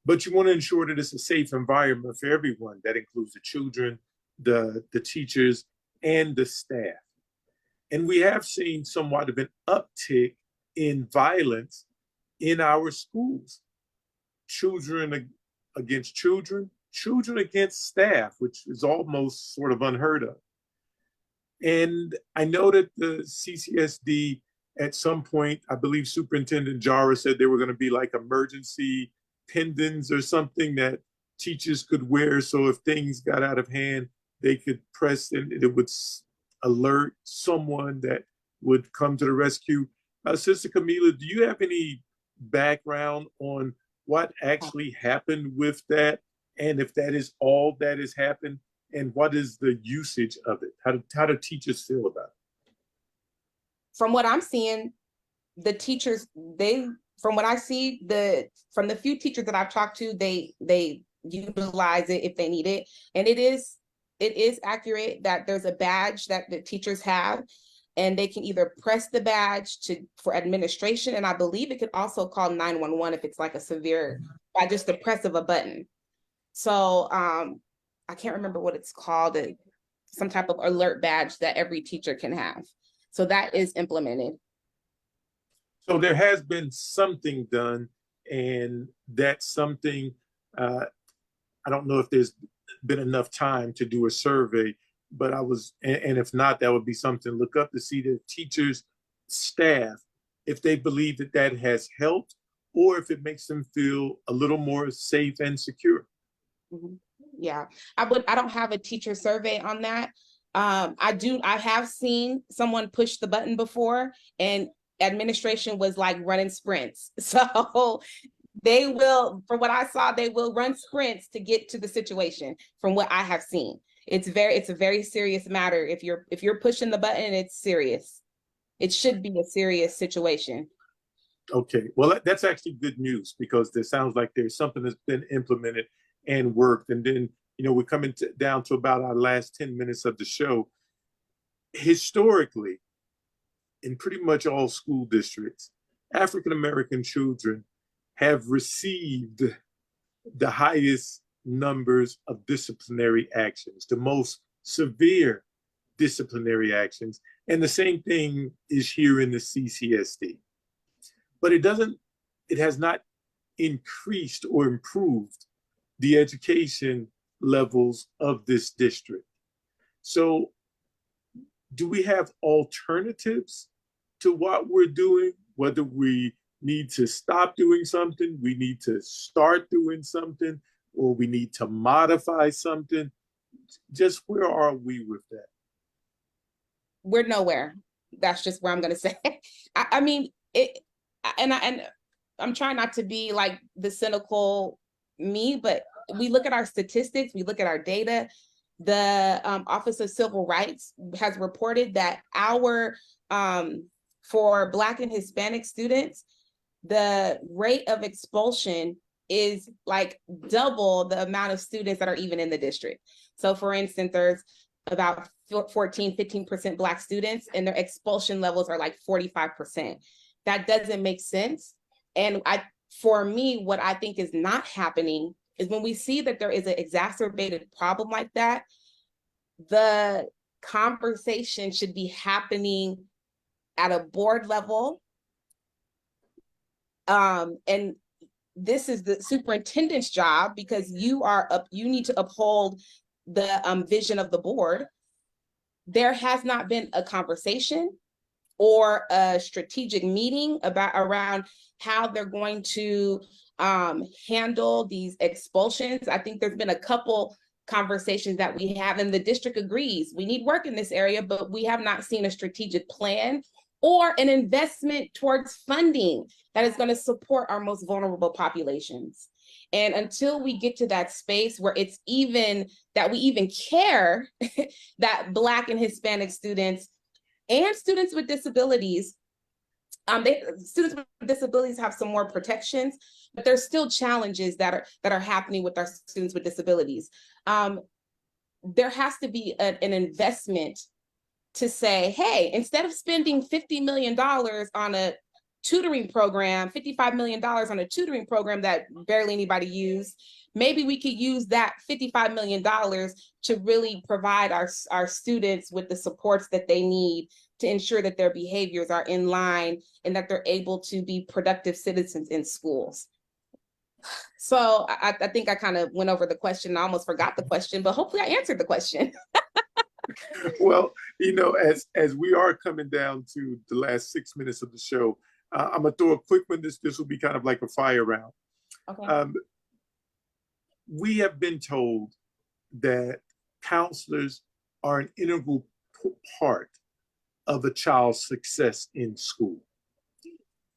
but you want to ensure that it's a safe environment for everyone. That includes the children, the teachers, and the staff. And we have seen somewhat of an uptick in violence in our schools. Children against children, children against staff, which is almost sort of unheard of. And I know that the CCSD, at some point, I believe Superintendent Jara said there were going to be like emergency pendants or something that teachers could wear. So if things got out of hand, they could press and it would alert someone that would come to the rescue. Sister Kamilah, do you have any background on what actually happened with that? And if that is all that has happened, and what is the usage of it? How do teachers feel about it? From what I'm seeing, the teachers, from what I see, from the few teachers that I've talked to, they utilize it if they need it. And it is accurate that there's a badge that the teachers have, and they can either press the badge for administration, and I believe it could also call 911 if it's like a severe, by just the press of a button. So I can't remember what it's called, some type of alert badge that every teacher can have. So that is implemented. So there has been something done, and that's something, I don't know if there's been enough time to do a survey, but and if not, that would be something to look up to see the teachers, staff, if they believe that that has helped, or if it makes them feel a little more safe and secure. Mm-hmm. Yeah, I don't have a teacher survey on that. I have seen someone push the button before, and administration was like running sprints. So they will, from what I saw, they will run sprints to get to the situation. From what I have seen, it's a very serious matter. If you're pushing the button, it's serious. It should be a serious situation. Okay, well, that's actually good news, because there sounds like there's something that's been implemented and worked. And then, you know, we're coming down to about our last 10 minutes of the show. Historically, in pretty much all school districts, African-American children have received the highest numbers of disciplinary actions, the most severe disciplinary actions. And the same thing is here in the CCSD. But it has not increased or improved the education levels of this district. So do we have alternatives to what we're doing? Whether we need to stop doing something, we need to start doing something, or we need to modify something. just where are we with that? We're nowhere. That's just where I'm going to say. I mean, and I'm trying not to be like the cynical me, but we look at our statistics, we look at our data. The Office of Civil Rights has reported that for Black and Hispanic students, the rate of expulsion is like double the amount of students that are even in the district. So for instance, there's about 15% Black students and their expulsion levels are like 45%. That doesn't make sense. And for me, what I think is not happening is when we see that there is an exacerbated problem like that, the conversation should be happening at a board level. And this is the superintendent's job because you need to uphold the vision of the board. There has not been a conversation or a strategic meeting around how they're going to handle these expulsions. I think there's been a couple conversations that we have, and the district agrees we need work in this area, but we have not seen a strategic plan or an investment towards funding that is going to support our most vulnerable populations. And until we get to that space where it's even that we even care that Black and Hispanic students and students with disabilities, students with disabilities have some more protections, but there's still challenges that are happening with our students with disabilities. There has to be an investment to say, hey, instead of spending $50 million on a tutoring program, $55 million on a tutoring program that barely anybody used, maybe we could use that $55 million to really provide our students with the supports that they need to ensure that their behaviors are in line and that they're able to be productive citizens in schools. So I think I kind of went over the question. I almost forgot the question, but hopefully I answered the question. Well, as we are coming down to the last 6 minutes of the show, I'm gonna throw a quick one. This will be kind of like a fire round. Okay. We have been told that counselors are an integral part of a child's success in school.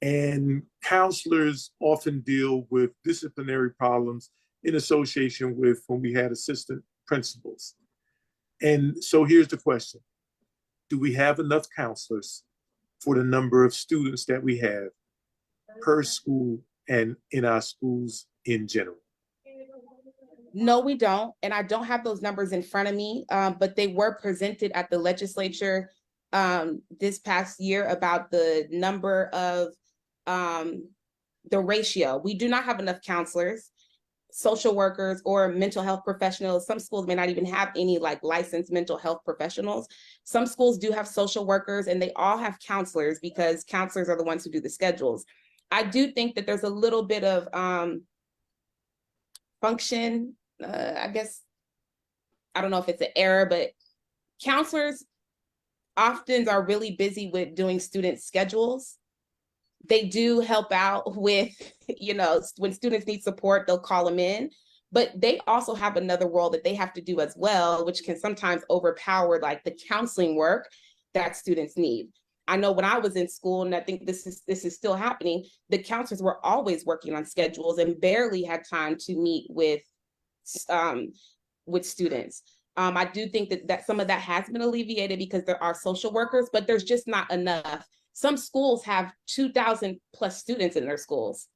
And counselors often deal with disciplinary problems in association with when we had assistant principals. And so here's the question. Do we have enough counselors for the number of students that we have per school and in our schools in general? No, we don't. And I don't have those numbers in front of me, but they were presented at the legislature this past year about the number of the ratio. We do not have enough counselors, social workers, or mental health professionals. Some schools may not even have any like licensed mental health professionals. Some schools do have social workers, and they all have counselors because counselors are the ones who do the schedules. I do think that there's a little bit of function, I guess, I don't know if it's an error, but counselors often are really busy with doing student schedules. They do help out with, when students need support, they'll call them in, but they also have another role that they have to do as well, which can sometimes overpower like the counseling work that students need. I know when I was in school, and I think this is still happening, the counselors were always working on schedules and barely had time to meet with students. I do think that some of that has been alleviated because there are social workers, but there's just not enough. Some schools have 2,000 plus students in their schools,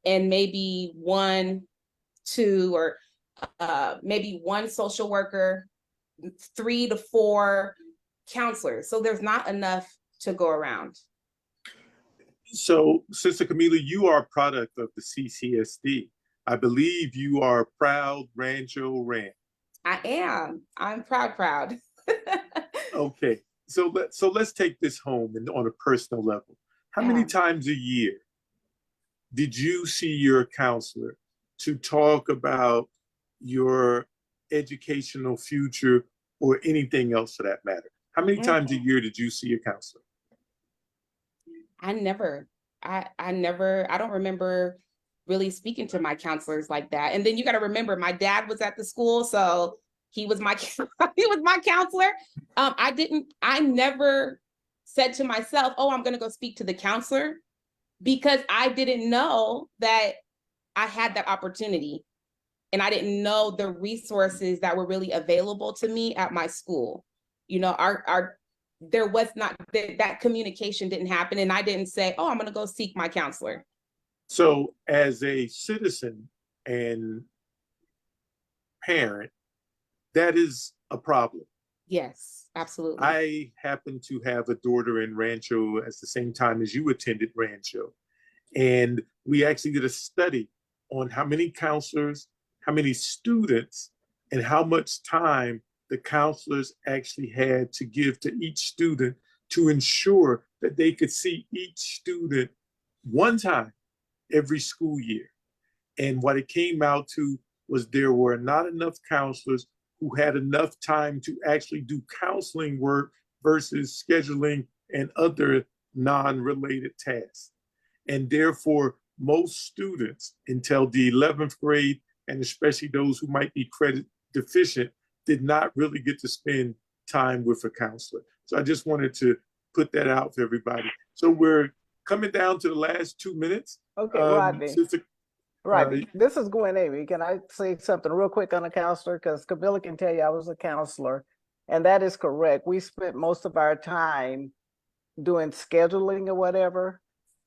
and maybe 1, 2, or maybe 1 social worker, 3 to 4 counselors. So there's not enough to go around. So, Sister Kamilah, you are a product of the CCSD. I believe you are proud Rancho Ran. I am. I'm proud. Okay. So let's take this home and on a personal level. How many times a year did you see your counselor to talk about your educational future or anything else for that matter? How many times a year did you see a counselor? I don't remember really speaking to my counselors like that. And then you got to remember, my dad was at the school, so He was my he was my counselor. I never said to myself, oh, I'm gonna go speak to the counselor, because I didn't know that I had that opportunity. And I didn't know the resources that were really available to me at my school. You know, there was not that communication didn't happen. And I didn't say, oh, I'm gonna go seek my counselor. So as a citizen and parent, that is a problem. Yes, absolutely. I happen to have a daughter in Rancho at the same time as you attended Rancho. And we actually did a study on how many counselors, how many students, and how much time the counselors actually had to give to each student to ensure that they could see each student one time every school year. And what it came out to was there were not enough counselors who had enough time to actually do counseling work versus scheduling and other non-related tasks. And therefore, most students until the 11th grade, and especially those who might be credit deficient, did not really get to spend time with a counselor. So I just wanted to put that out for everybody. So we're coming down to the last 2 minutes. Okay, Rodney. Rodney, this is Gwen Amy. Can I say something real quick on a counselor? Because Kamilah can tell you I was a counselor, and that is correct. We spent most of our time doing scheduling or whatever.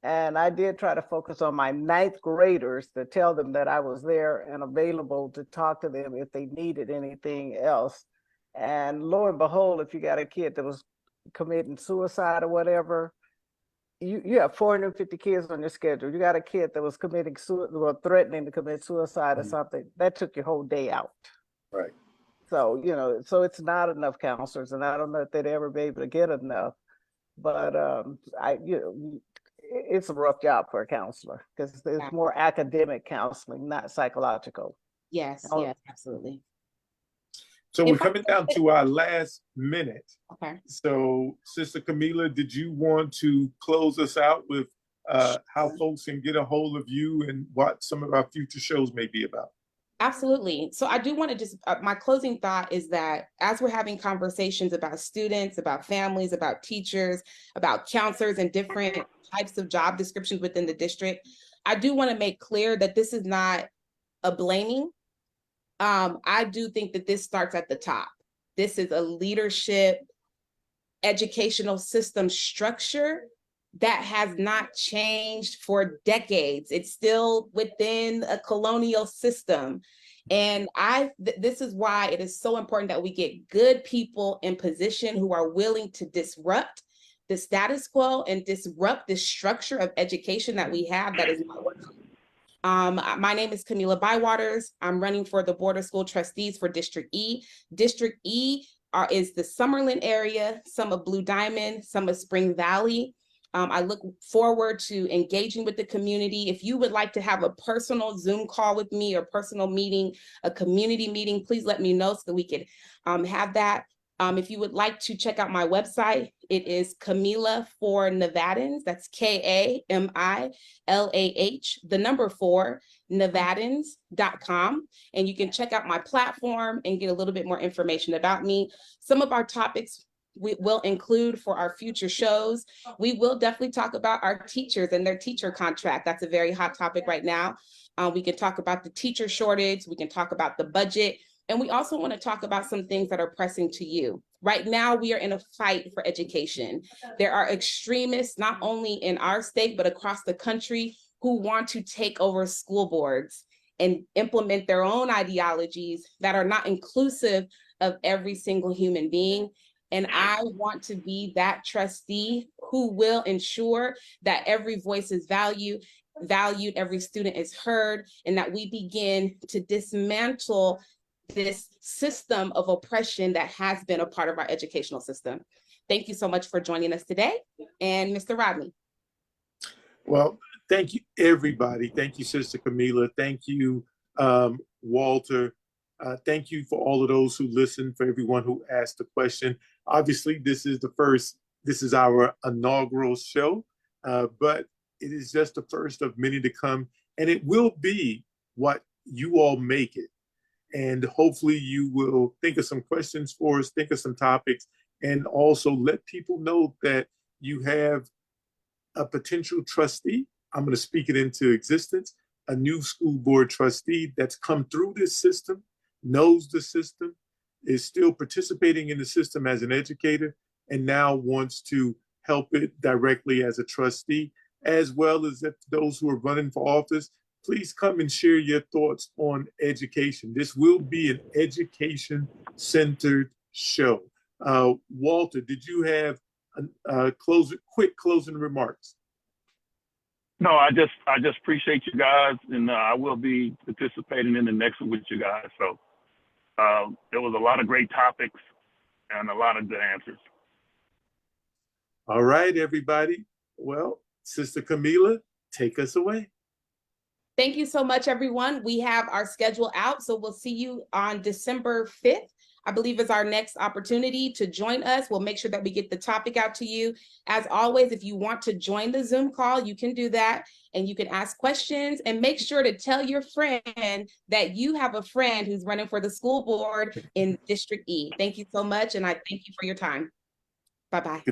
And I did try to focus on my 9th graders to tell them that I was there and available to talk to them if they needed anything else. And lo and behold, if you got a kid that was committing suicide or whatever, you have 450 kids on your schedule. You got a kid that was committing suicide, or threatening to commit suicide or something, that took your whole day out. Right. So, you know, so it's not enough counselors, and I don't know if they'd ever be able to get enough. But it's a rough job for a counselor, because there's more academic counseling, not psychological. Yes, yes, absolutely. So we're coming down to our last minute. Okay. So Sister Kamilah, did you want to close us out with how folks can get a hold of you and what some of our future shows may be about? Absolutely. So I do want to just, my closing thought is that as we're having conversations about students, about families, about teachers, about counselors and different types of job descriptions within the district, I do want to make clear that this is not a blaming. I do think that this starts at the top. This is a leadership, educational system structure that has not changed for decades. It's still within a colonial system. And this is why it is so important that we get good people in position who are willing to disrupt the status quo and disrupt this structure of education that we have that is not working. My name is Kamilah Bywaters. I'm running for the Board of School Trustees for District E. District E is the Summerlin area, some of Blue Diamond, some of Spring Valley. I look forward to engaging with the community. If you would like to have a personal Zoom call with me or personal meeting, a community meeting, please let me know so that we could have that. If you would like to check out my website, it is Kamilah for Nevadans. That's KAMILAH, the number 4, Nevadans.com. And you can check out my platform and get a little bit more information about me. Some of our topics we will include for our future shows. We will definitely talk about our teachers and their teacher contract. That's a very hot topic right now. We can talk about the teacher shortage. We can talk about the budget. And we also want to talk about some things that are pressing to you. Right now, we are in a fight for education. There are extremists, not only in our state, but across the country, who want to take over school boards and implement their own ideologies that are not inclusive of every single human being. And I want to be that trustee who will ensure that every voice is valued, every student is heard, and that we begin to dismantle this system of oppression that has been a part of our educational system. Thank you so much for joining us today. And Mr. Rodney. Well, thank you, everybody. Thank you, Sister Kamilah. Thank you, Walter. Thank you for all of those who listened, for everyone who asked the question. Obviously, this is our inaugural show, but it is just the first of many to come, and it will be what you all make it. And hopefully you will think of some questions for us, think of some topics, and also let people know that you have a potential trustee. I'm going to speak it into existence, a new school board trustee that's come through this system, knows the system, is still participating in the system as an educator, and now wants to help it directly as a trustee, as well as if those who are running for office, please come and share your thoughts on education. This will be an education-centered show. Walter, did you have quick closing remarks? No, I just appreciate you guys, and I will be participating in the next one with you guys. So there was a lot of great topics and a lot of good answers. All right, everybody. Well, Sister Kamilah, take us away. Thank you so much, everyone. We have our schedule out, so we'll see you on December 5th. I believe is our next opportunity to join us. We'll make sure that we get the topic out to you. As always, if you want to join the Zoom call, you can do that, and you can ask questions, and make sure to tell your friend that you have a friend who's running for the school board in District E. Thank you so much, and I thank you for your time. Bye-bye.